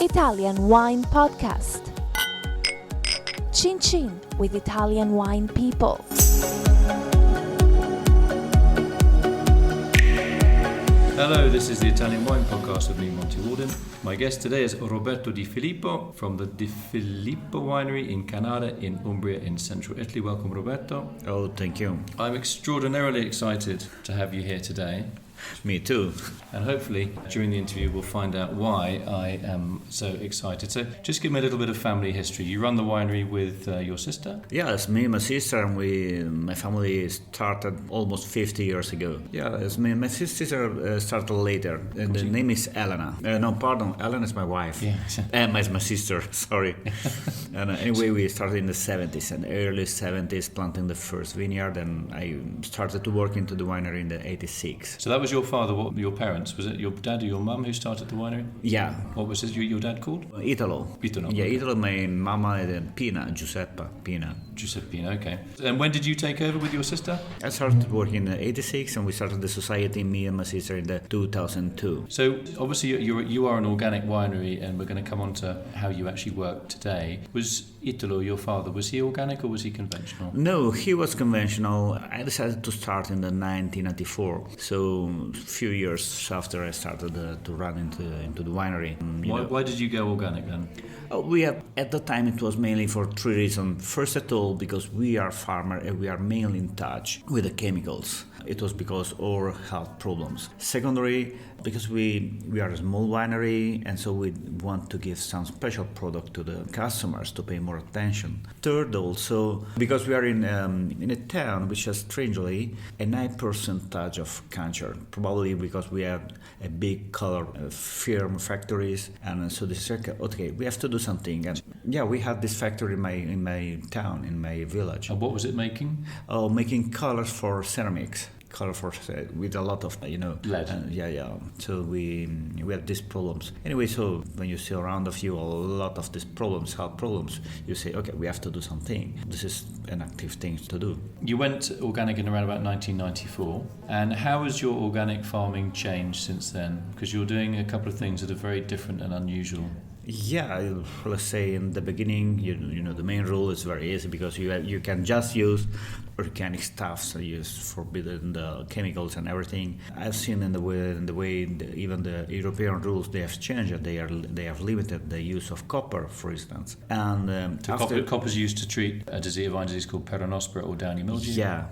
Italian Wine Podcast. Chin Chin with Italian wine people. Hello, this is the Italian Wine Podcast with me, Monty Waldin. My guest today is Roberto Di Filippo from the Di Filippo Winery in Canada in Umbria in central Italy. Welcome, Roberto. Oh, thank you. I'm extraordinarily excited to have you here today. Me too. And hopefully during the interview we'll find out why I am so excited. So just give me a little bit of family history. You run the winery with your sister? Yeah, it's me and my sister, and my family started almost 50 years ago. Yeah, it's me and my sister started later, and the name is Elena. Elena is my wife. Yeah. Emma is my sister, sorry. And anyway, we started in the 70s, and early 70s, planting the first vineyard, and I started to work into the winery in the 86. So that was your father, your parents? Was it your dad or your mum who started the winery? Yeah. What was your dad called? Italo. Italo. Yeah, Okay. Italo, my mama, and Pina, Giuseppe Pina. Giuseppina, okay. And when did you take over with your sister? I started working in 86, and we started the society, me and my sister, in the 2002. So obviously you are an organic winery, and we're going to come on to how you actually work today. Was Italo, your father, was he organic or was he conventional? No, he was conventional. I decided to start in the 1994, so a few years after I started to run into the winery. Why did you go organic then? At the time it was mainly for three reasons. First of all, because we are farmer and we are mainly in touch with the chemicals. It was because of our health problems. Secondary, because we are a small winery, and so we want to give some special product to the customers to pay more attention. Third, also, because we are in a town which has strangely a 9% of cancer, probably because we have a big color firm factories, and so this is okay. We have to do something, and yeah, we had this factory in my town, in my village. And what was it making? Making colors for ceramics. With a lot of lead. So we have these problems anyway. So when you see around of you a lot of these problems, health problems, you say, okay, we have to do something. This is an active thing to do. You went organic in around about 1994, and how has your organic farming changed since then? Because you're doing a couple of things that are very different and unusual. Yeah, let's say in the beginning, the main rule is very easy because you can just use organic stuff, so you forbidden the chemicals and everything. I've seen in the way even the European rules, they have changed. They have limited the use of copper, for instance. And copper is used to treat a vine disease called peronospora or downy mildew. Yeah,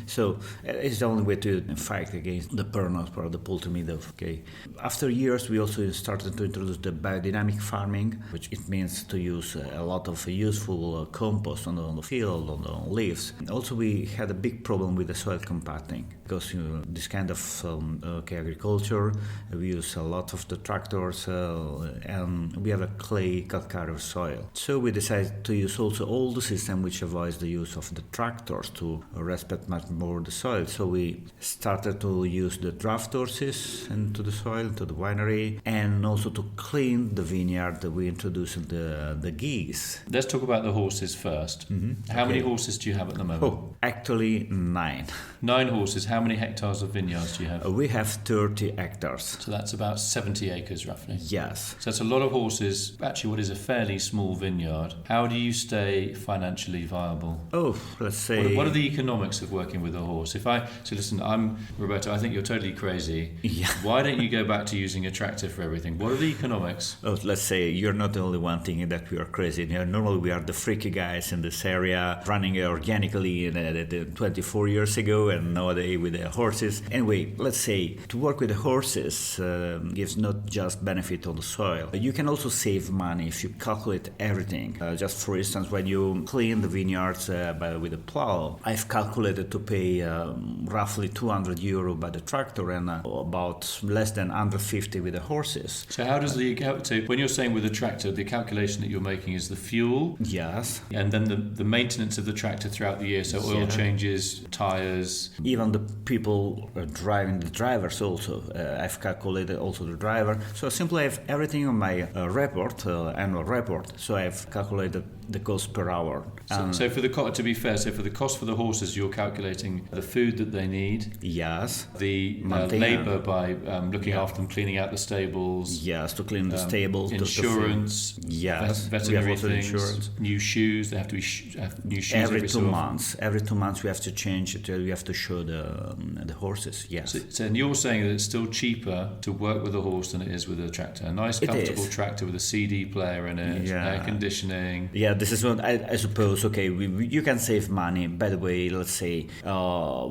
so it's the only way to fight against the peronospora, the poultry meadow. Okay. After years, we also started to introduce the biodynamic farming, which it means to use a lot of useful compost on the field, on the leaves. Also, we had a big problem with the soil compacting because this kind of agriculture, we use a lot of the tractors and we have a clay calcareous soil. So we decided to use also all the system which avoids the use of the tractors to respect much more the soil. So we started to use the draft horses into the soil, into the winery, and also to clean the vineyard. We introduced the geese. Let's talk about the horses first. Mm-hmm. How many horses do you have at the moment? Actually 9. 9 horses. How many hectares of vineyards do you have? We have 30 hectares. So that's about 70 acres roughly. Yes. So that's a lot of horses. Actually, what is a fairly small vineyard. How do you stay financially viable? Let's say... What are the economics of working with a horse? Listen, I'm Roberto, I think you're totally crazy. Yeah. Why don't you go back to using a tractor for everything? What are the economics? Let's say you're not the only one thinking that we are crazy. Normally we are the freaky guys in this area running organically 24 years ago, and nowadays with the horses. Anyway, let's say to work with the horses gives not just benefit on the soil. You can also save money if you calculate everything. Just for instance, when you clean the vineyards with a plow, I've calculated to pay roughly 200 euro by the tractor and about less than 150 with the horses. So how does when you're saying with a tractor, the calculation that you're making is the fuel? Yes. And then the maintenance of the tractor throughout the year, so oil changes, tires. Even the people driving, the drivers also. I've calculated also the driver. So simply I have everything on my annual report. So I've calculated the cost per hour. So for the to be fair, so for the cost for the horses, you're calculating the food that they need. Yes. The labour by looking after them, cleaning out the stables. Yes, to clean the stables. Insurance. Yes. Veterinary things. Insurance. New shoes. They have to be have new shoes every 2 so months. Every 2 months we have to change it. We have to show the horses. Yes. So and you're saying that it's still cheaper to work with a horse than it is with a tractor. A nice, comfortable tractor with a CD player in it, air conditioning. Yeah, this is what I suppose. Okay, you can save money. By the way, let's say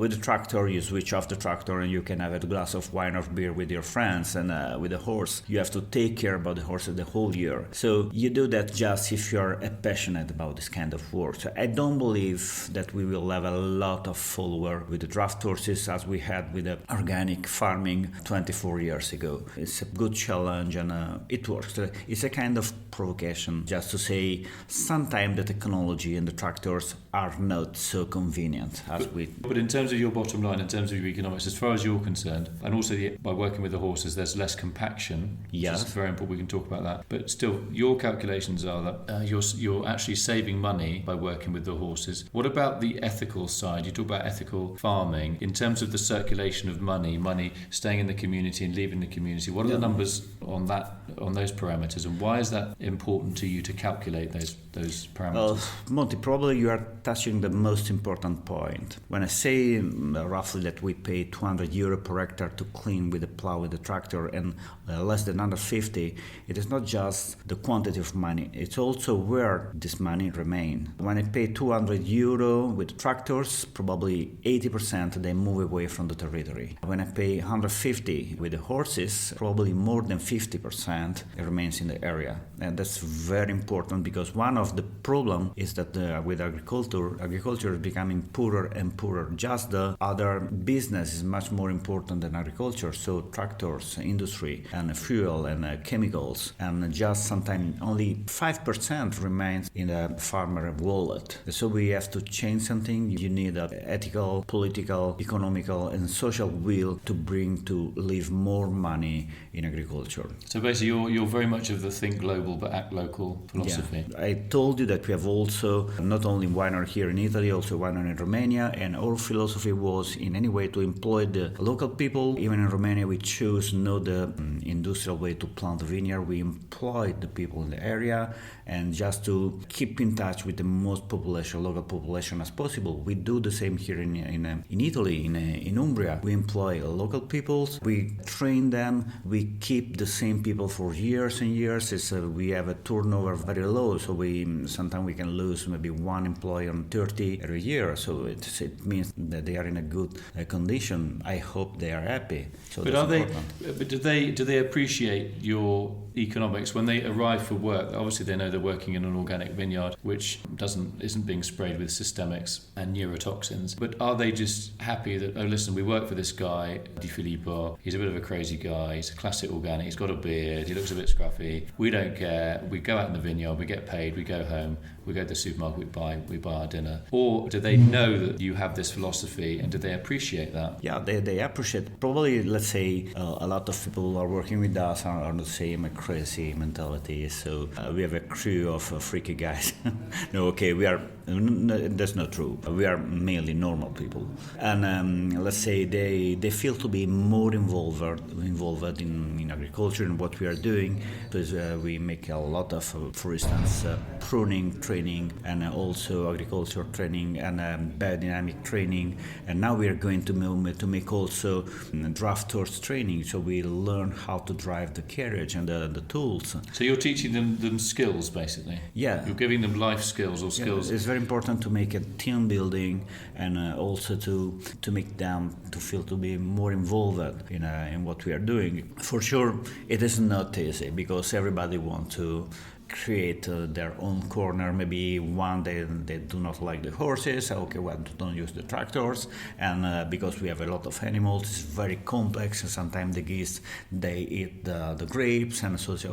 with the tractor, you switch off the tractor and you can have a glass of wine or beer with your friends, and with the horse, you have to take care about the horse the whole year. So you do that just if you're passionate about this kind of work. So I don't believe that we will have a lot of follower with the draft horses as we had with the organic farming 24 years ago. It's a good challenge and it works. It's a kind of provocation just to say sometimes the technology and the tractors are not so convenient as we... But in terms of your bottom line, in terms of your economics, as far as you're concerned, and also by working with the horses, there's less compaction. Yes. Which is very important. We can talk about that. But still, your calculations are that you're actually saving money by working with the horses. What about the ethical side? You talk about ethical farming. In terms of the circulation of money staying in the community and leaving the community, what are the numbers on those parameters, and why is that important to you to calculate those parameters? Monty, probably you are touching the most important point. When I say roughly that we pay 200 euro per hectare to clean with the plow with the tractor and less than 150, it is not just the quantity of money, it's also where this money remains. When I pay 200 euro with tractors, probably 80% they move away from the territory. When I pay 150 with the horses, probably more than 50% remains in the area. And that's very important because one of the problem is that with agriculture is becoming poorer and poorer. Just the other business is much more important than agriculture. So tractors, industry, and fuel and chemicals, and just sometimes only 5% remains in the farmer wallet. So we have to change something. You need an ethical, political, economical, and social will to leave more money in agriculture. So basically, you're very much of the think global but act local philosophy. Yeah. I told you that we have also not only winery here in Italy, also winery in Romania, and our philosophy was in any way to employ the local people. Even in Romania, we choose not the industrial way to plant the vineyard. We employed the people in the area, and just to keep in touch with the most local population as possible. We do the same here in Italy, in Umbria. We employ local people, we train them, we keep the same people for years and years. We have a turnover very low, so sometimes we can lose maybe one employee on 30 every year. So it means that they are in a good condition. I hope they are happy. So but do they appreciate your economics when they arrive for work? Obviously, they know they're working in an organic vineyard, which isn't being sprayed with systemics and neurotoxins. But are they just happy that, oh, listen, we work for this guy, Di Filippo. He's a bit of a crazy guy. He's a classic organic. He's got a beard. He looks a bit scruffy. We don't care. We go out in the vineyard. We get paid. We go home. We go to the supermarket. We buy our dinner. Or do they know that you have this philosophy, and do they appreciate that? Yeah, they appreciate. Probably, let's say, a lot of people who are working with us are the same crazy mentality. So we have a crew of freaky guys. No, okay, we are. That's not true. We are mainly normal people, and let's say they feel to be more involved in agriculture and what we are doing. Because we make a lot of, for instance, pruning training and also agriculture training and biodynamic training. And now we are going to make also draft horse training. So we learn how to drive the carriage and the tools. So you're teaching them skills, basically. Yeah. You're giving them life skills or skills. Yeah, it's very important to make a team building and also to make them to feel to be more involved in what we are doing. For sure, it is not easy because everybody wants to create their own corner. Maybe one day they do not like the horses. Okay, well, don't use the tractors. And because we have a lot of animals, it's very complex. And sometimes the geese, they eat the grapes, and so say,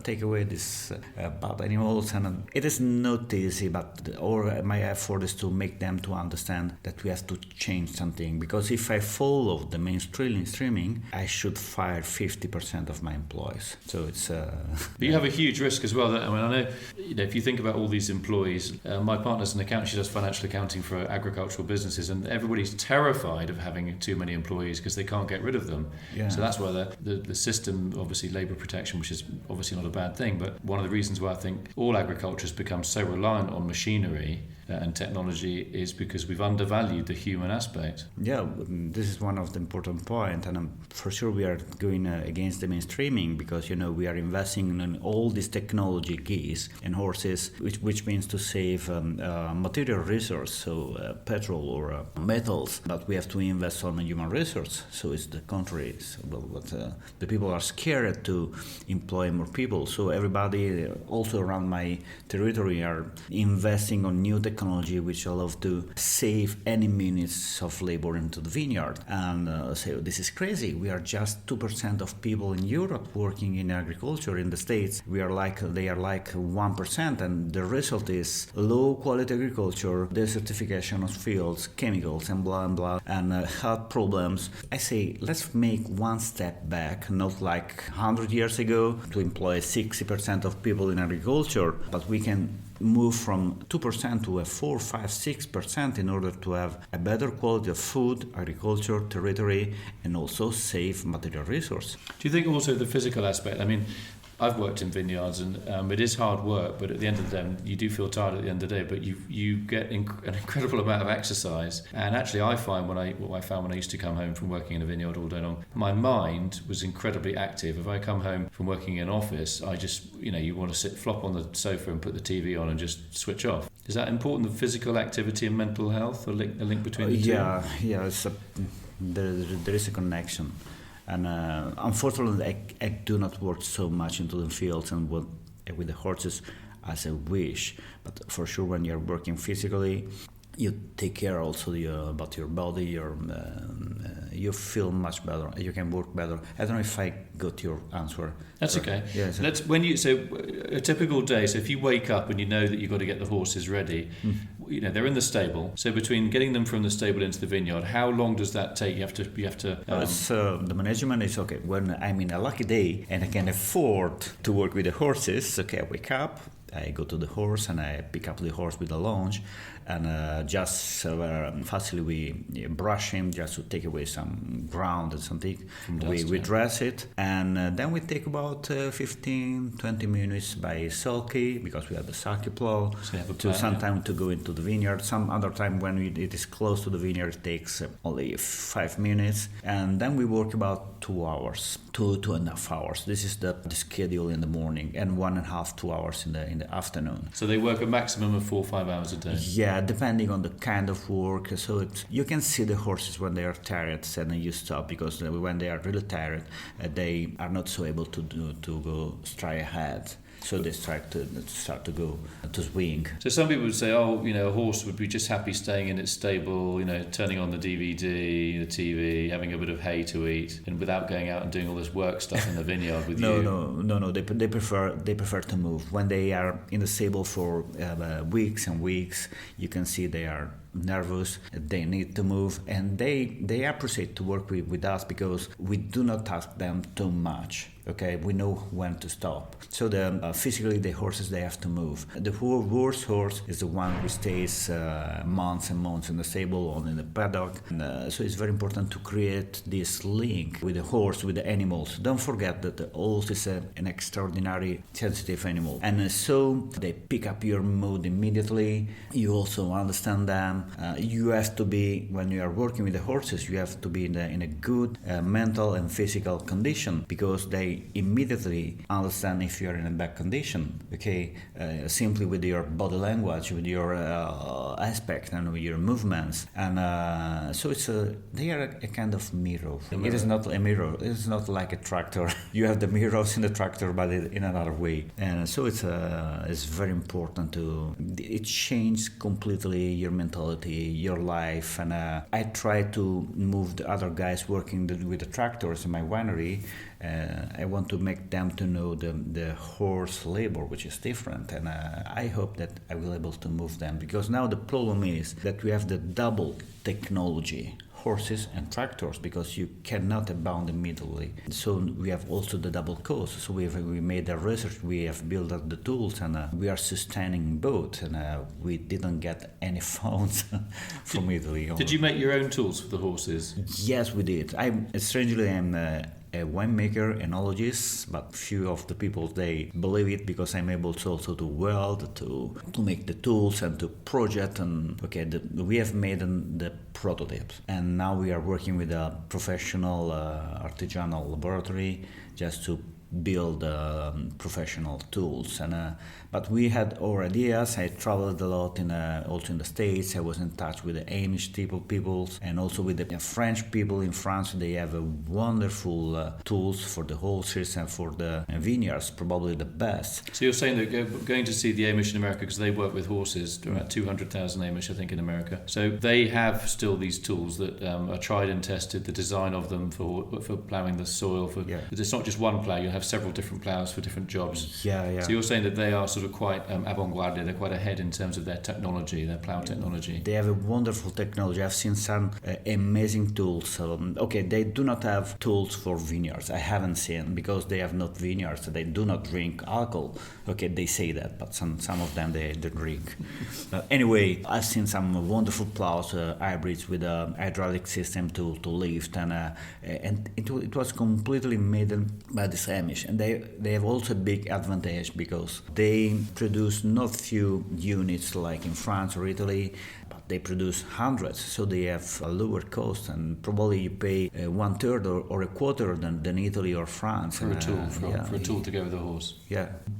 take away these bad animals. And it is not easy, but my effort is to make them to understand that we have to change something. Because if I follow the mainstreaming, I should fire 50% of my employees. So it's. But you have a huge risk as well. I mean, I know, if you think about all these employees, my partner's an accountant, she does financial accounting for agricultural businesses, and everybody's terrified of having too many employees because they can't get rid of them. Yeah. So that's why the system, obviously labour protection, which is obviously not a bad thing, but one of the reasons why I think all agriculture has become so reliant on machinery and technology is because we've undervalued the human aspect. Yeah, this is one of the important points, and for sure we are going against the mainstreaming because we are investing in all this technology, geese and horses, which means to save material resource, so petrol or metals, but we have to invest on human resource. So it's the contrary. The people are scared to employ more people. So everybody, also around my territory, are investing on new technology which allows to save any minutes of labor into the vineyard. And so this is crazy. We are just 2% of people in Europe working in agriculture. In the States, they are like 1%, and the result is low quality agriculture, desertification of fields, chemicals, and blah and blah, and health problems. I say let's make one step back, not like 100 years ago to employ 60% of people in agriculture, but we can move from 2% to a 4, 5, 6% in order to have a better quality of food, agriculture, territory, and also save material resource. Do you think also the physical aspect? I mean, I've worked in vineyards, and it is hard work, but at the end of the day, you do feel tired at the end of the day, but you get an incredible amount of exercise. And actually, I find what I found when I used to come home from working in a vineyard all day long, my mind was incredibly active. If I come home from working in an office, I just, you want to flop on the sofa and put the TV on and just switch off. Is that important, the physical activity and mental health, a link between the two? Yeah, there is a connection. And unfortunately, I do not work so much into the fields and with the horses as I wish. But for sure, when you're working physically, you take care also about your body. You feel much better. You can work better. I don't know if I got your answer. That's okay. Yeah, so a typical day. So if you wake up and you know that you've got to get the horses ready, they're in the stable. So between getting them from the stable into the vineyard, how long does that take? You have to. The management is okay. When I'm in a lucky day and I can afford to work with the horses, okay, I wake up, I go to the horse and I pick up the horse with the lunge, and just fastly we brush him just to take away some ground and something. We dress it, and then we take about 15-20 minutes by sulky, because we have the sulky plow, to some time to go into the vineyard. Some other time when it is close to the vineyard, it takes only 5 minutes, and then we work about 2 hours, 2.5 hours. This is the schedule in the morning, and 1.5, 2 hours in the afternoon. So they work a maximum of 4 or 5 hours a day? Yeah, depending on the kind of work. So you can see the horses when they are tired, and then you stop, because when they are really tired, they are not so able to go straight ahead. So they start to go to swing. So some people would say, a horse would be just happy staying in its stable, turning on the DVD, the TV, having a bit of hay to eat, and without going out and doing all this work stuff in the vineyard with you. No. They prefer to move. When they are in the stable for weeks and weeks, you can see they are nervous, they need to move, and they appreciate to work with us, because we do not ask them too much. Okay, we know when to stop. So physically the horses, they have to move. The worst horse is the one who stays months and months in the stable or in the paddock. And, so it's very important to create this link with the horse, with the animals. Don't forget that the horse is an extraordinary sensitive animal, and so they pick up your mood immediately. You also understand them. You have to be, when you are working with the horses, you have to be in a good mental and physical condition, because they immediately understand if you are in a bad condition, okay, simply with your body language, with your aspect and with your movements. And so they are a kind of mirror. It is not a mirror, it is not like a tractor. You have the mirrors in the tractor, but in another way. And so it's very important it changes completely your mentality, your life. And I try to move the other guys working with the tractors in my winery. I want to make them to know the horse labor, which is different, and I hope that I will be able to move them, because now the problem is that we have the double technology, horses and tractors because you cannot abound immediately. So we have also the double cost. So we made a research, we have built up the tools, and we are sustaining both, and we didn't get any funds from Italy. Did you make your own tools for the horses? Yes, we did. I'm a winemaker, enologist, but few of the people, they believe it because I'm able to also to weld, to make the tools and to project, and we have made the prototypes, and now we are working with a professional artisanal laboratory just to build professional tools. And but we had our ideas. I traveled a lot also in the States. I was in touch with the Hamish peoples and also with the French people in France. They have a wonderful tools for the horses and for the vineyards, probably the best. So you're saying that going to see the Amish in America, because they work with horses, about 200,000 Amish I think in America, so they have still these tools that are tried and tested, the design of them for ploughing the soil. It's not just one plough, you have several different ploughs for different jobs. Yeah. So you're saying that they are sort of quite avant-garde, they're quite ahead in terms of their technology, their plough technology. They have a wonderful technology. I've seen some amazing tools. They do not have tools for vineyards. I haven't seen, because they have not vineyards. They do not drink alcohol. They say that, but some of them they drink. Anyway, I've seen some wonderful plows, hybrids with a hydraulic system to lift, and it was completely made by the Hamish. And they have also a big advantage because they produce not few units like in France or Italy, but they produce hundreds, so they have a lower cost, and probably you pay 1/3 or a quarter than Italy or France for a tool to go with a horse.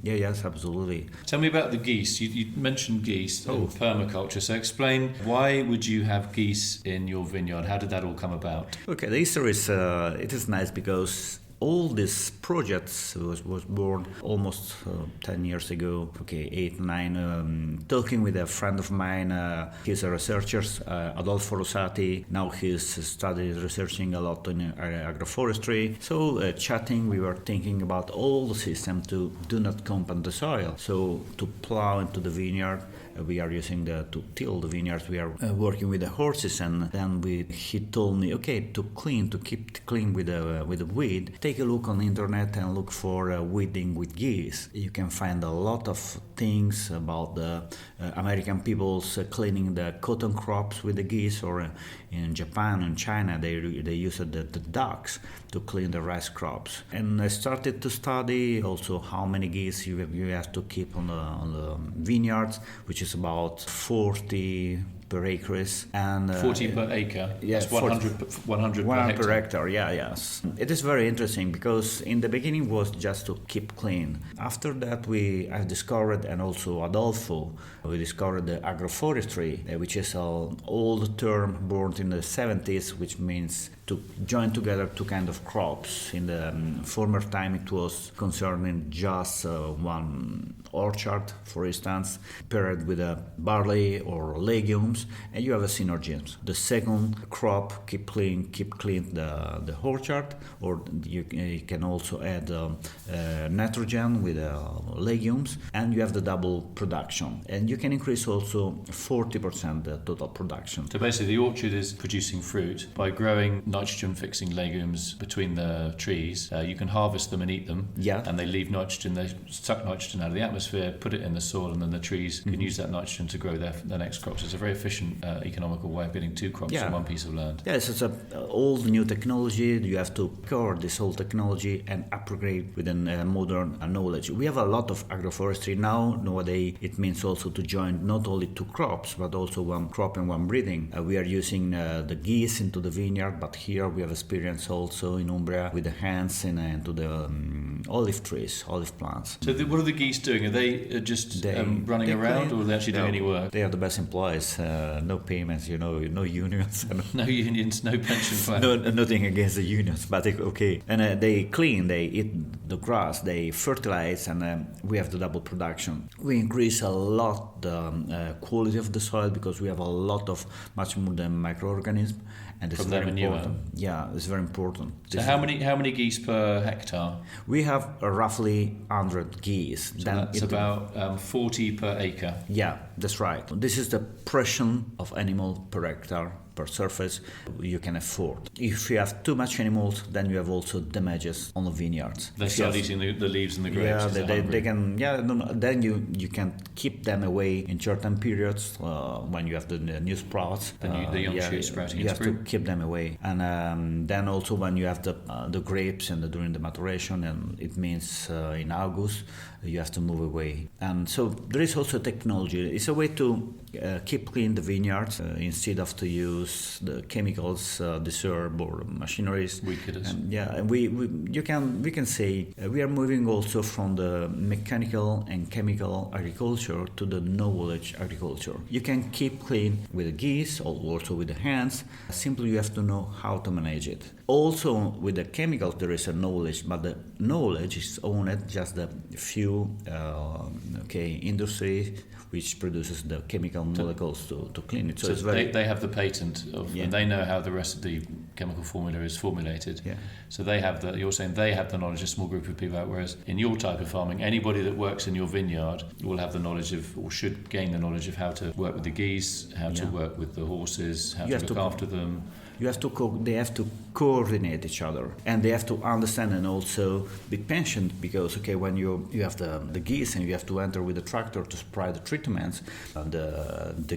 Yes, absolutely. Tell me about the geese. You mentioned geese and permaculture, so explain, why would you have geese in your vineyard? How did that all come about? The history is it is nice because all these projects was born almost 10 years ago, 8, 9, talking with a friend of mine. He's a researcher, Adolfo Rosati. Now he's researching a lot in agroforestry. So chatting, we were thinking about all the system to do not compound the soil. So to plow into the vineyard, we are using to till the vineyards. We are working with the horses, and then he told me, to keep clean with the weed. Take a look on the internet and look for weeding with geese. You can find a lot of things about the American peoples cleaning the cotton crops with the geese, or in Japan and China they use the ducks to clean the rice crops. And I started to study also how many geese you have to keep on the vineyards, which is about 40 per acres, and 40 per acre. Yes, that's 100 per hectare. Yes. It is very interesting because in the beginning was just to keep clean. After that, I discovered, and also Adolfo, we discovered the agroforestry, which is an old term born in the 70s, which means to join together two kind of crops. In the former time, it was concerning just one orchard, for instance, paired with a barley or legumes, and you have a synergy. The second crop keep clean the orchard, or you can also add nitrogen with legumes, and you have the double production, and you can increase also 40% the total production. So basically, the orchard is producing fruit by growing nitrogen-fixing legumes between the trees. You can harvest them and eat them, and they leave nitrogen. They suck nitrogen out of the atmosphere, put it in the soil, and then the trees can use that nitrogen to grow their next crops. It's a very efficient, economical way of getting two crops on one piece of land. Yes, it's an old new technology. You have to cover this whole technology and upgrade within modern knowledge. We have a lot of agroforestry nowadays. It means also to join not only two crops, but also one crop and one breeding. We are using the geese into the vineyard, but here we have experience also in Umbria with the hens into the olive trees, olive plants. So what are the geese doing? Are they just running around, or are they actually doing any work? They are the best employees. No payments, no unions. No unions, no pension plan. No, nothing against the unions, but okay. And they clean, they eat the grass, they fertilize, and we have the double production. We increase a lot the quality of the soil because we have much more than microorganisms, and it's very important. Yeah, it's very important. So how many geese per hectare? We have roughly 100 geese. So that's about 40 per acre. Yeah, that's right. This is the portion of animal per hectare per surface you can afford. If you have too much animals, then you have also damages on the vineyards. They start eating the leaves and the grapes. Yeah, they can. Yeah, no, then you can keep them away in certain periods when you have the new sprouts. The young shoots sprouting. You have to keep them away, and then also when you have the grapes and during the maturation, and it means in August you have to move away. And so there is also technology. It's a way to keep clean the vineyards instead of to use the chemicals, disturb or machineries. Weakeners. And we can say we are moving also from the mechanical and chemical agriculture to the knowledge agriculture. You can keep clean with the geese or also with the hands. Simply you have to know how to manage it. Also with the chemicals there is a knowledge, but the knowledge is owned just the few industry which produces the chemical molecules to clean it. So they have the patent of, and they know how the rest of the chemical formula is formulated. Yeah. So they have you're saying they have the knowledge, a small group of people out, whereas in your type of farming, anybody that works in your vineyard will have the knowledge of, or should gain the knowledge of how to work with the geese, how to work with the horses, how to look after them. They have to coordinate each other, and they have to understand and also be patient, because when you have the geese and you have to enter with the tractor to spray the treatments, the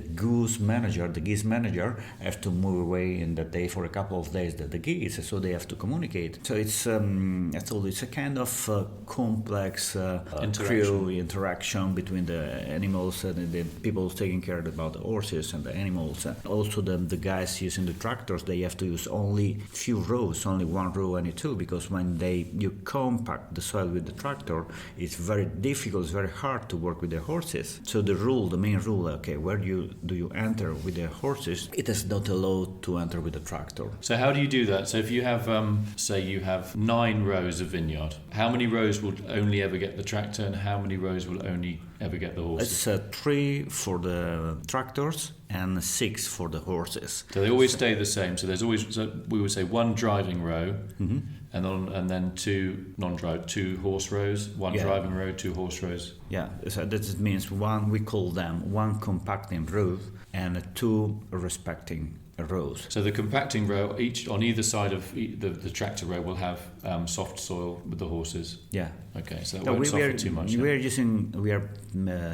geese manager have to move away in the day for a couple of days the geese, so they have to communicate. So it's a kind of complex interaction between the animals and the people taking care about the horses and the animals. Also the guys using the tractors, they have to use only few rows, only one row, any two, because when you compact the soil with the tractor, it's very difficult, it's very hard to work with the horses. So the main rule, where do you enter with the horses, it is not allowed to enter with the tractor. So how do you do that? So if you have, say you have 9 rows of vineyard, how many rows will only ever get the tractor and how many rows will only ever get the horses? It's 3 for the tractors and 6 for the horses. So they always stay the same. So there's always, we would say 1 driving row, and then 2 non-drive, 2 horse rows, 1 driving row, 2 horse rows. Yeah, so that means 1, we call them 1 compacting row and 2 respecting rows. So the compacting row, each on either side of the tractor row, will have soft soil with the horses. Yeah. Okay, so that won't suffer too much. We are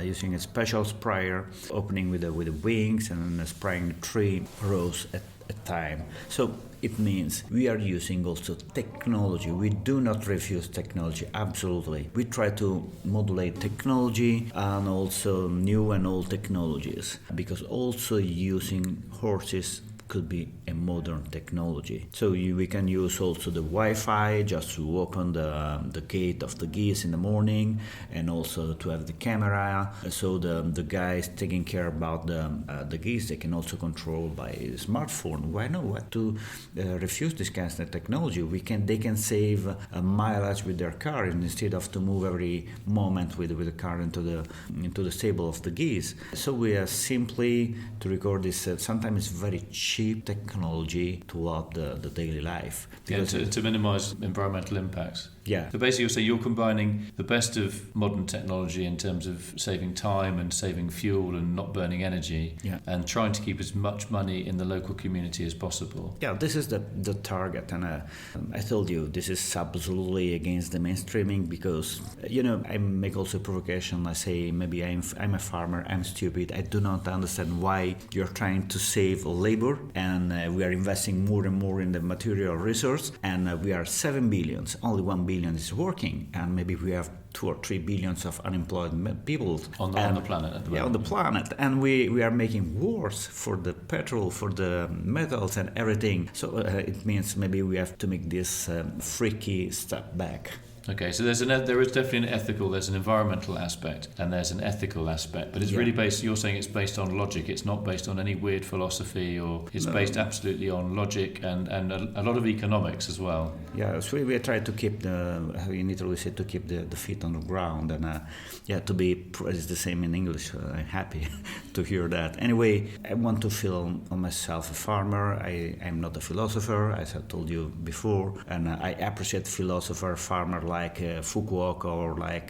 using a special sprayer, opening with the wings and spraying 3 rows at a time. So it means we are using also technology. We do not refuse technology, absolutely. We try to modulate technology and also new and old technologies, because also using horses could be a modern technology. So we can use also the Wi-Fi just to open the gate of the geese in the morning, and also to have the camera. So the guys taking care about the geese, they can also control by smartphone. Why not to refuse this kind of technology? They can save a mileage with their car instead of to move every moment with the car into the stable of the geese. So we are simply to record this. Sometimes it's very cheap technology throughout the daily life. To minimize environmental impacts. Yeah. So basically, you're combining the best of modern technology in terms of saving time and saving fuel and not burning energy, and trying to keep as much money in the local community as possible. Yeah, this is the target, and I told you this is absolutely against the mainstreaming, because I make also a provocation. I say maybe I'm a farmer, I'm stupid, I do not understand why you're trying to save labor, and we are investing more and more in the material resource, and we are 7 billions, only 1 billion is working, and maybe we have 2 or 3 billions of unemployed people on the planet at the moment. Yeah, on the planet, and we are making wars for the petrol, for the metals and everything. So it means maybe we have to make this freaky step back. Okay, so there is definitely there's an environmental aspect and there's an ethical aspect, but it's really based, you're saying it's based on logic, it's not based on any weird philosophy, or it's based absolutely on logic and a lot of economics as well. Yeah, so we try to keep in Italy we say to keep the feet on the ground, and to be, it's the same in English, I'm happy to hear that. Anyway, I want to feel myself a farmer, I'm not a philosopher, as I told you before, and I appreciate philosopher, farmer like Fukuoka or like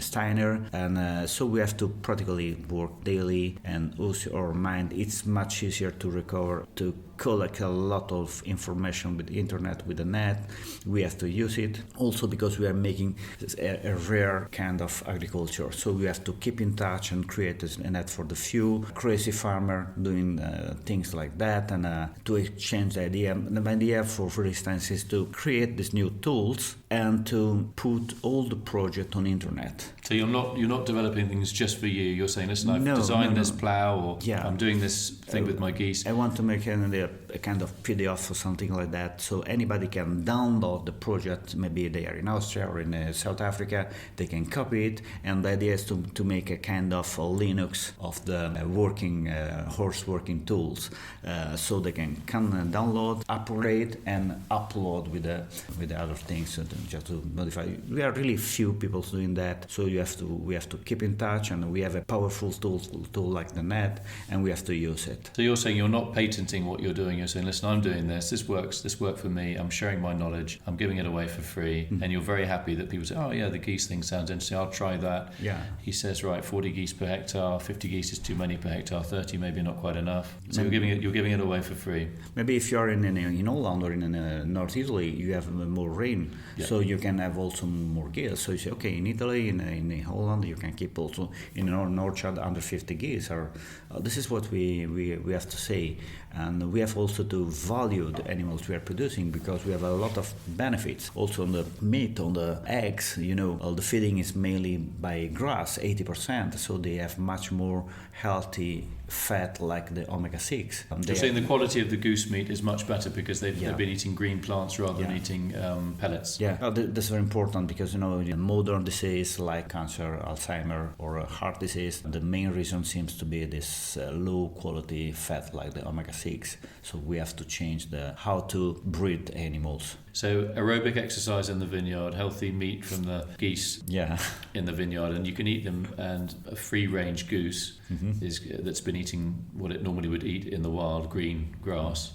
Steiner, and so we have to practically work daily and use our mind. It's much easier to recover, to collect a lot of information with the internet, with the net. We have to use it also because we are making a rare kind of agriculture, so we have to keep in touch and create a net for the few crazy farmer doing things like that, and to exchange the idea. The idea for instance is to create these new tools and to put all the project on internet. So you're not developing things just for you. You're saying, listen, I've designed this plough, or I'm doing this thing with my geese. I want to make a kind of PDF or something like that, so anybody can download the project. Maybe they are in Austria or in South Africa, they can copy it, and the idea is to make a kind of a Linux of the horse working tools, so they can download, operate, and upload with the other things, just to modify. We are really few people doing that, so we have to keep in touch, and we have a powerful tool like the net, and we have to use it. So you're saying you're not patenting what you're doing. You're saying, listen, I'm doing this worked for me, I'm sharing my knowledge, I'm giving it away for free, and you're very happy that people say, oh yeah, the geese thing sounds interesting, I'll try that. Yeah. He says, right, 40 geese per hectare, 50 geese is too many per hectare, 30 maybe not quite enough. So you're giving it away for free. Maybe if you're in Holland or in North Italy, you have more rain, so you can have also more geese. So you say, okay, in Italy, in Holland, you can keep also in an orchard under 50 geese. Or this is what we have to say, and we have also to value the animals we are producing, because we have a lot of benefits. Also on the meat, on the eggs, all the feeding is mainly by grass, 80%, so they have much more healthy fat like the omega-6. You're saying the quality of the goose meat is much better because they've been eating green plants rather than eating pellets. Yeah, that's very important, because modern disease like cancer, Alzheimer, or heart disease, the main reason seems to be this low quality fat like the omega-6. So we have to change how to breed animals. So aerobic exercise in the vineyard, healthy meat from the geese in the vineyard, and you can eat them. And a free-range goose that's been eating what it normally would eat in the wild, green grass,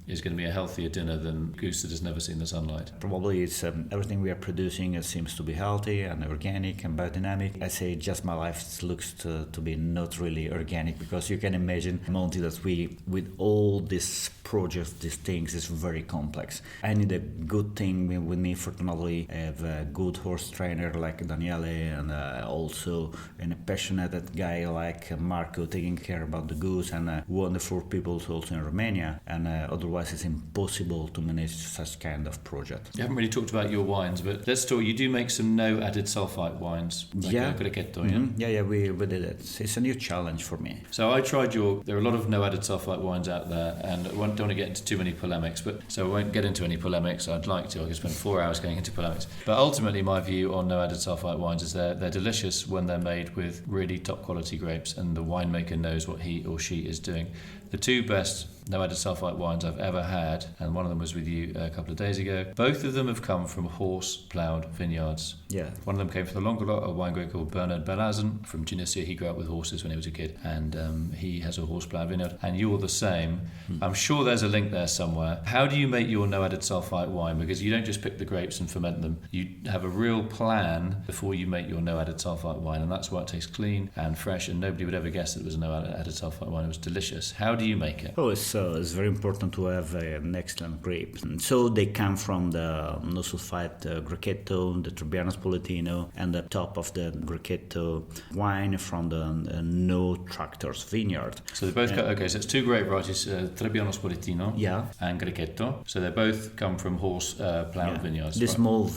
is going to be a healthier dinner than goose that has never seen the sunlight. Probably it's everything we are producing seems to be healthy and organic and biodynamic. I say just my life looks to be not really organic, because you can imagine, Monty, that we, with all these projects, these things, is very complex. I need a good thing with me. Fortunately, I have a good horse trainer like Daniele, and also a passionate guy like Marco taking care about the goose, and wonderful people also in Romania, and otherwise it's impossible to manage such kind of project. You haven't really talked about your wines, but let's talk. You do make some no added sulphite wines, like Grechetto, yeah, we did it. It's a new challenge for me. So I tried there are a lot of no added sulphite wines out there, and I don't want to get into too many polemics, so I won't get into any polemics. I'd like to. I could spend 4 hours going into polemics. But ultimately, my view on no added sulphite wines is they're delicious when they're made with really top quality grapes, and the winemaker knows what he or she is doing. The two best no added sulphite wines I've ever had, and one of them was with you a couple of days ago. Both of them have come from horse-ploughed vineyards. Yeah. One of them came from the Languedoc, a wine grower called Bernard Belazan from Tunisia. He grew up with horses when he was a kid, and he has a horse-ploughed vineyard. And you're the same. I'm sure there's a link there somewhere. How do you make your no added sulphite wine? Because you don't just pick the grapes and ferment them. You have a real plan before you make your no added sulphite wine, and that's why it tastes clean and fresh, and nobody would ever guess that it was a no added sulphite wine. It was delicious. How do you make it? It's very important to have an excellent grape. And so they come from the no sulphite Grechetto, the Trebbiano Spoletino, and the top of the Grechetto wine from the no tractors vineyard. So they both so it's two grape varieties, Trebbiano Spoletino and Grechetto. So they both come from horse ploughed vineyards. This small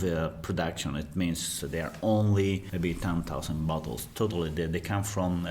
production, it means they are only maybe 10,000 bottles. Totally, they come from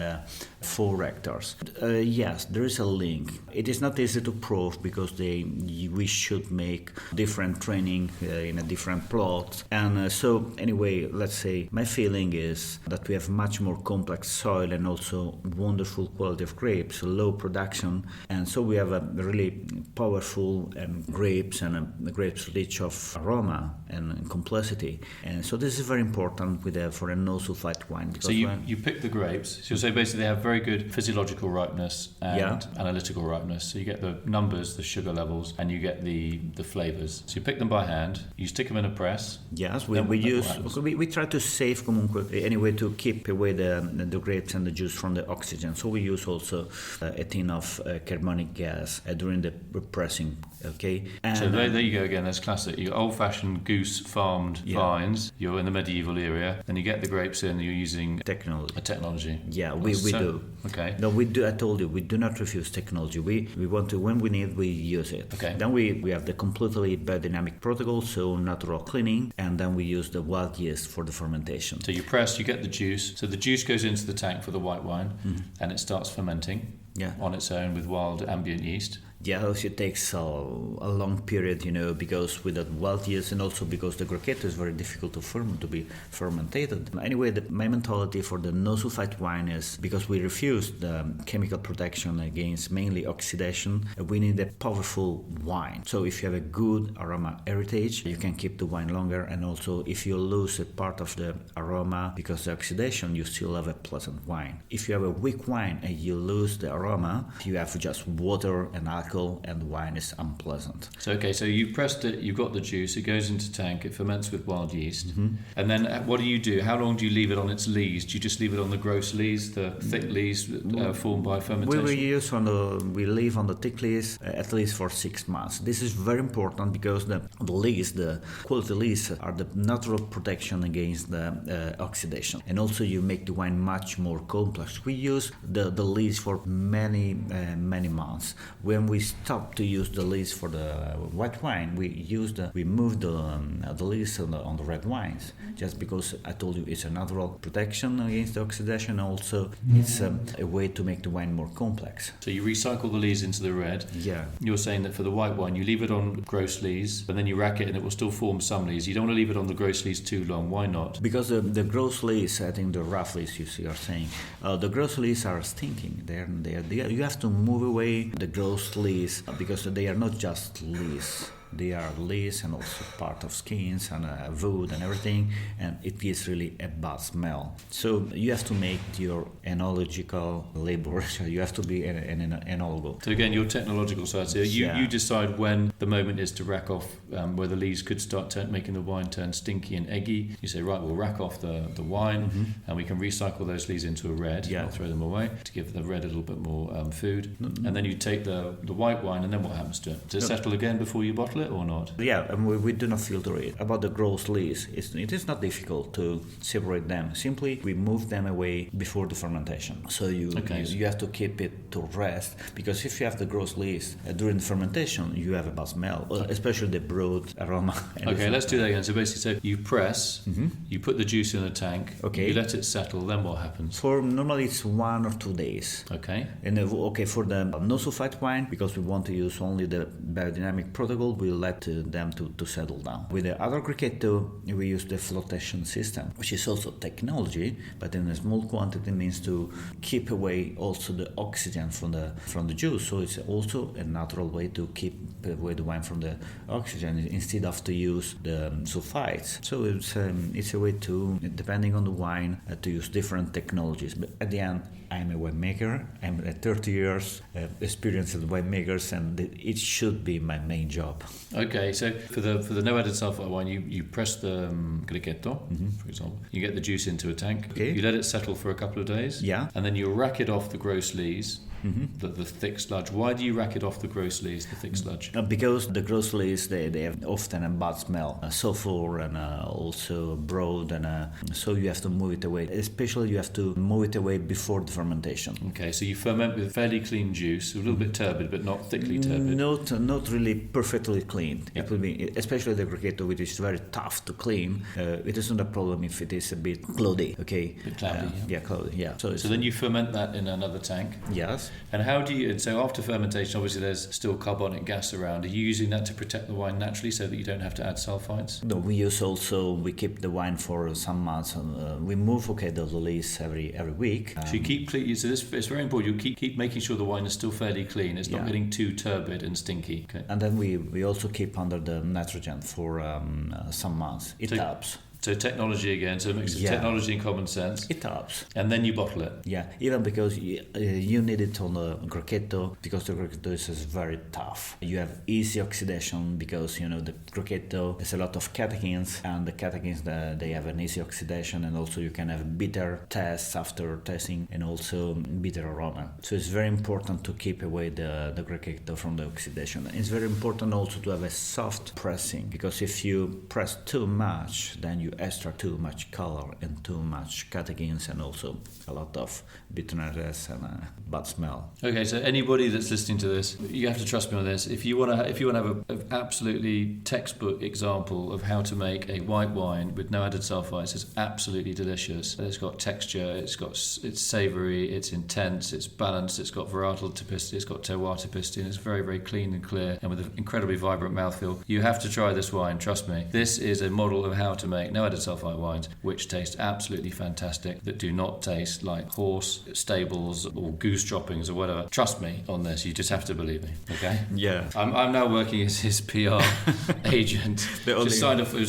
4 hectares. Yes, there is a link. It is not easy to prove, because we should make different training in a different plot. And so anyway, let's say my feeling is that we have much more complex soil and also wonderful quality of grapes, low production, and so we have a really powerful grapes, and grapes rich of aroma and complexity. And so this is very important for a no sulfite wine. So you pick the grapes. So you say basically they have very very good physiological ripeness and analytical ripeness. So you get the numbers, the sugar levels, and you get the flavors. So you pick them by hand, you stick them in a press. Yes, we try to save comunque anyway to keep away the grapes and the juice from the oxygen. So we use also a tin of carbonic gas during the pressing. Okay. And, so there you go again. That's classic. You old-fashioned goose farmed vines. You're in the medieval era. Then you get the grapes in. You're using technology. Yeah, we do. Okay. No, we do. I told you, we do not refuse technology. We want to, when we need, we use it. Okay. Then we have the completely biodynamic protocol, so natural cleaning, and then we use the wild yeast for the fermentation. So you press, you get the juice. So the juice goes into the tank for the white wine, and it starts fermenting on its own with wild ambient yeast. Yeah, it takes a long period, because with that wild yeast, and also because the Grechetto is very difficult to be fermented. Anyway, my mentality for the no sulphite wine is, because we refuse the chemical protection against mainly oxidation, we need a powerful wine. So if you have a good aroma heritage, you can keep the wine longer, and also if you lose a part of the aroma because of the oxidation, you still have a pleasant wine. If you have a weak wine and you lose the aroma, you have just water and alcohol, and the wine is unpleasant. So you've pressed it, you've got the juice, it goes into tank, it ferments with wild yeast, and then what do you do? How long do you leave it on its lees? Do you just leave it on the gross lees, the thick lees formed by fermentation? We leave on the thick lees at least for 6 months. This is very important because the lees, the quality lees, are the natural protection against the oxidation, and also you make the wine much more complex. We use the lees for many months. When we stop to use the lees for the white wine, we move the lees on the red wines, just because I told you it's a natural protection against the oxidation. Also, it's a way to make the wine more complex. So you recycle the lees into the red. Yeah. You're saying that for the white wine, you leave it on gross lees, but then you rack it and it will still form some lees. You don't want to leave it on the gross lees too long. Why not? Because the gross lees, I think the rough lees you are saying, the gross lees are stinking. You have to move away the gross lees, because they are not just lees. They are leaves and also part of skins and wood and everything, and it gives really a bad smell. So you have to make your enological labor. You have to be an enologist. So again, your technological side. So you decide when the moment is to rack off, where the leaves could start making the wine turn stinky and eggy. You say, right, we'll rack off the wine, and we can recycle those leaves into a red. Yeah. Not throw them away to give the red a little bit more food. And then you take the white wine, and then what happens to it? Does it settle again before you bottle it or not? Yeah, and we do not filter it. About the gross leaves, it is not difficult to separate them. Simply, we move them away before the fermentation. So you have to keep it to rest, because if you have the gross leaves during the fermentation, you have a bad smell, especially the broad aroma. Okay, let's do that again. So basically, you press, you put the juice in a tank, you let it settle, then what happens? For normally it's 1 or 2 days. Okay. And for the no sulfite wine, because we want to use only the biodynamic protocol, we let them to settle down. With the other Grechetto, we use the flotation system, which is also technology, but in a small quantity, means to keep away also the oxygen from the juice. So it's also a natural way to keep away the wine from the oxygen instead of to use the sulphites. So it's a way to, depending on the wine, to use different technologies. But at the end, I'm a winemaker. I'm 30 years experience as winemakers, and it should be my main job. Okay, so for the no added sulfite wine, you press the Grechetto, for example. You get the juice into a tank. Okay. You let it settle for a couple of days. Yeah. And then you rack it off the gross lees. The thick sludge. Why do you rack it off the gross lees, the thick sludge? Because the gross lees, they have often a bad smell, sulfur and also broad, and so you have to move it away. Especially you have to move it away before the fermentation. Okay, so you ferment with fairly clean juice, a little bit turbid, but not thickly turbid. Not really perfectly clean. Yeah. It will be, especially the Grechetto, which is very tough to clean. It is not a problem if it is a bit cloudy. Okay. A bit cloudy. Cloudy. Yeah. So then you ferment that in another tank. Yes. And how do you? So after fermentation, obviously there's still carbonic gas around. Are you using that to protect the wine naturally, so that you don't have to add sulfites? No, we keep the wine for some months. We move the lees every week. So you keep clean. So it's very important. You keep making sure the wine is still fairly clean. It's not getting too turbid and stinky. Okay. And then we also keep under the nitrogen for some months. It helps. So technology again, so a mix of Yeah. technology and common sense. It helps. And then you bottle it. Yeah, even because you need it on the Grechetto, because the Grechetto is very tough. You have easy oxidation because, the Grechetto has a lot of catechins, and the catechins, they have an easy oxidation, and also you can have bitter tests after testing, and also bitter aroma. So it's very important to keep away the Grechetto from the oxidation. It's very important also to have a soft pressing, because if you press too much, then you extract too much color and too much catechins, and also a lot of bitterness and bad smell. Okay, so anybody that's listening to this, you have to trust me on this. If you want to have an absolutely textbook example of how to make a white wine with no added sulphites, it's absolutely delicious. It's got texture, it's savoury, it's intense, it's balanced, it's got varietal typicity, it's got terroir typicity, and it's very, very clean and clear, and with an incredibly vibrant mouthfeel. You have to try this wine, trust me. This is a model of how to make no added sulphite wines, which taste absolutely fantastic, that do not taste like horse stables or goose droppings or whatever. Trust me on this, you just have to believe me, okay? Yeah. I'm now working as his PR agent. It was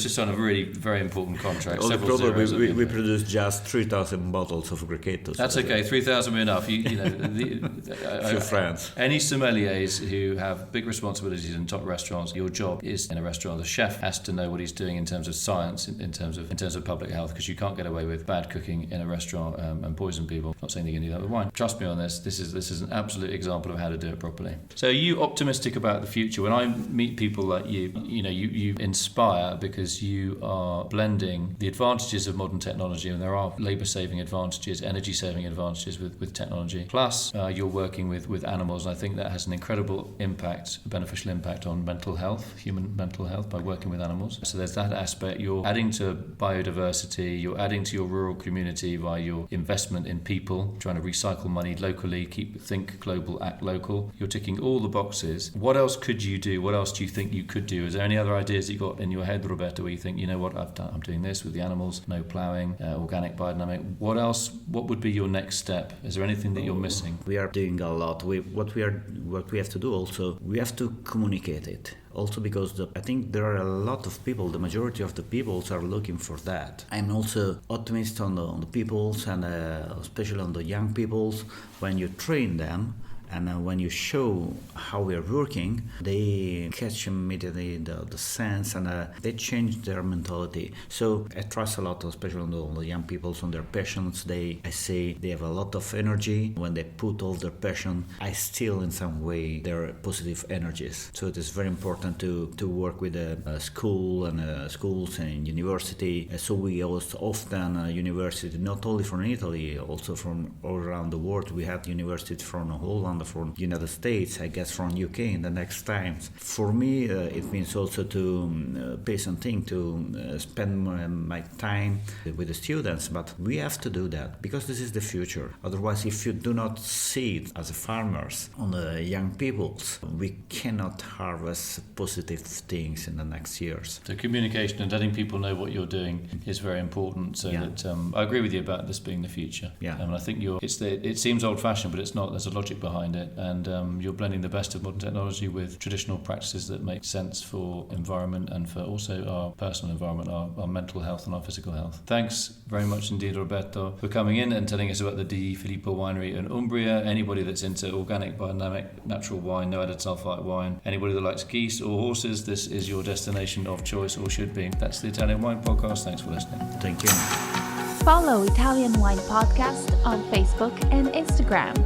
just signed a really very important contract. The only Several problem zeros we produce just 3,000 bottles of Grechetto. That's okay, 3,000 will be enough. Few friends. Any sommeliers who have big responsibilities in top restaurants, your job is in a restaurant. The chef has to know what he's doing in terms of science, in terms of public health, because you can't get away with bad cooking in a restaurant and poison people. Not saying you can do that with wine. Trust me on this. This is an absolute example of how to do it properly. So, are you optimistic about the future? When I meet people like you, you inspire because you are blending the advantages of modern technology, and there are labour-saving advantages, energy-saving advantages with technology. Plus, you're working with animals, and I think that has an incredible impact, a beneficial impact on mental health, human mental health, by working with animals. So there's that aspect. You're adding to biodiversity, you're adding to your rural community by your investment in people, trying to recycle money locally, think global, act local. You're ticking all the boxes. What else could you do? What else do you think you could do? Is there any other ideas you got in your head, Roberto, where you think, I'm doing this with the animals, no ploughing, organic, biodynamic. What else? What would be your next step? Is there anything that you're missing? We are doing a lot. What we have to do also, we have to communicate it. Also because I think there are a lot of people, the majority of the peoples are looking for that. I'm also optimist on the peoples, and especially on the young peoples. When you train them, and when you show how we are working, they catch immediately the sense, and they change their mentality. So I trust a lot, especially on the young people, on their passions. I say they have a lot of energy. When they put all their passion, I steal in some way their positive energies. So it is very important to work with a school and schools and university. So we host often university, not only from Italy, also from all around the world. We have universities from Holland, from United States, I guess from UK in the next times. For me, it means also to pay something, to spend my time with the students, but we have to do that because this is the future. Otherwise, if you do not see it as farmers on the young peoples, we cannot harvest positive things in the next years. So communication and letting people know what you're doing is very important. So that I agree with you about this being the future. Yeah. And I think it seems old-fashioned, but it's not. There's a logic behind it, and you're blending the best of modern technology with traditional practices that make sense for environment and for also our personal environment, our mental health and our physical health. Thanks very much indeed, Roberto, for coming in and telling us about the Di Filippo Winery in Umbria. Anybody that's into organic, biodynamic, natural wine, no added sulphite wine, anybody that likes geese or horses, this is your destination of choice, or should be. That's the Italian Wine Podcast. Thanks for listening. Thank you. Follow Italian Wine Podcast on Facebook and Instagram.